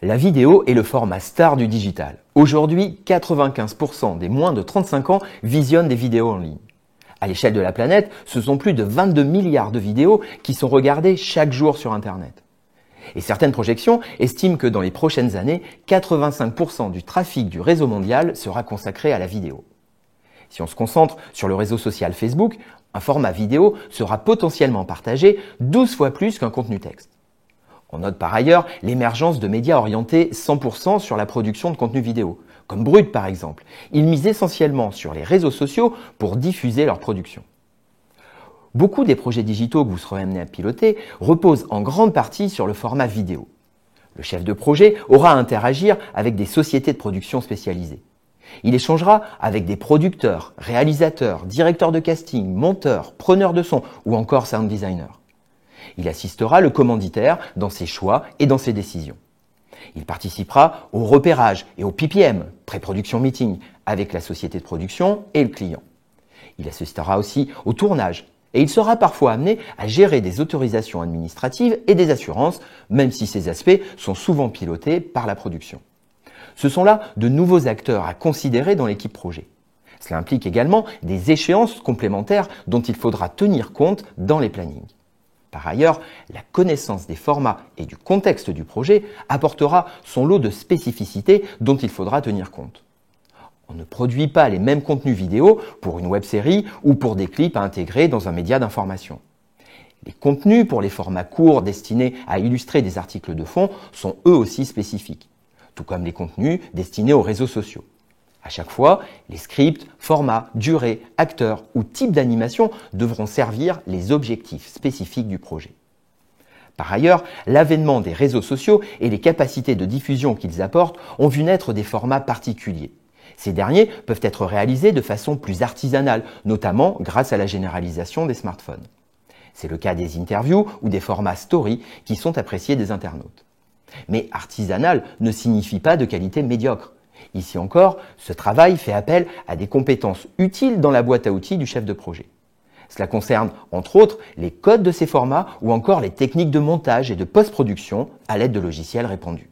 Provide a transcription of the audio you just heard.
La vidéo est le format star du digital. Aujourd'hui, 95% des moins de 35 ans visionnent des vidéos en ligne. À l'échelle de la planète, ce sont plus de 22 milliards de vidéos qui sont regardées chaque jour sur Internet. Et certaines projections estiment que dans les prochaines années, 85% du trafic du réseau mondial sera consacré à la vidéo. Si on se concentre sur le réseau social Facebook, un format vidéo sera potentiellement partagé 12 fois plus qu'un contenu texte. On note par ailleurs l'émergence de médias orientés 100% sur la production de contenu vidéo, comme Brut par exemple. Ils misent essentiellement sur les réseaux sociaux pour diffuser leur production. Beaucoup des projets digitaux que vous serez amenés à piloter reposent en grande partie sur le format vidéo. Le chef de projet aura à interagir avec des sociétés de production spécialisées. Il échangera avec des producteurs, réalisateurs, directeurs de casting, monteurs, preneurs de son ou encore sound designers. Il assistera le commanditaire dans ses choix et dans ses décisions. Il participera au repérage et au PPM, pré-production meeting, avec la société de production et le client. Il assistera aussi au tournage et il sera parfois amené à gérer des autorisations administratives et des assurances, même si ces aspects sont souvent pilotés par la production. Ce sont là de nouveaux acteurs à considérer dans l'équipe projet. Cela implique également des échéances complémentaires dont il faudra tenir compte dans les plannings. Par ailleurs, la connaissance des formats et du contexte du projet apportera son lot de spécificités dont il faudra tenir compte. On ne produit pas les mêmes contenus vidéo pour une web-série ou pour des clips à intégrer dans un média d'information. Les contenus pour les formats courts destinés à illustrer des articles de fond sont eux aussi spécifiques, tout comme les contenus destinés aux réseaux sociaux. À chaque fois, les scripts, formats, durées, acteurs ou types d'animation devront servir les objectifs spécifiques du projet. Par ailleurs, l'avènement des réseaux sociaux et les capacités de diffusion qu'ils apportent ont vu naître des formats particuliers. Ces derniers peuvent être réalisés de façon plus artisanale, notamment grâce à la généralisation des smartphones. C'est le cas des interviews ou des formats story qui sont appréciés des internautes. Mais artisanal ne signifie pas de qualité médiocre. Ici encore, ce travail fait appel à des compétences utiles dans la boîte à outils du chef de projet. Cela concerne, entre autres, les codes de ces formats ou encore les techniques de montage et de post-production à l'aide de logiciels répandus.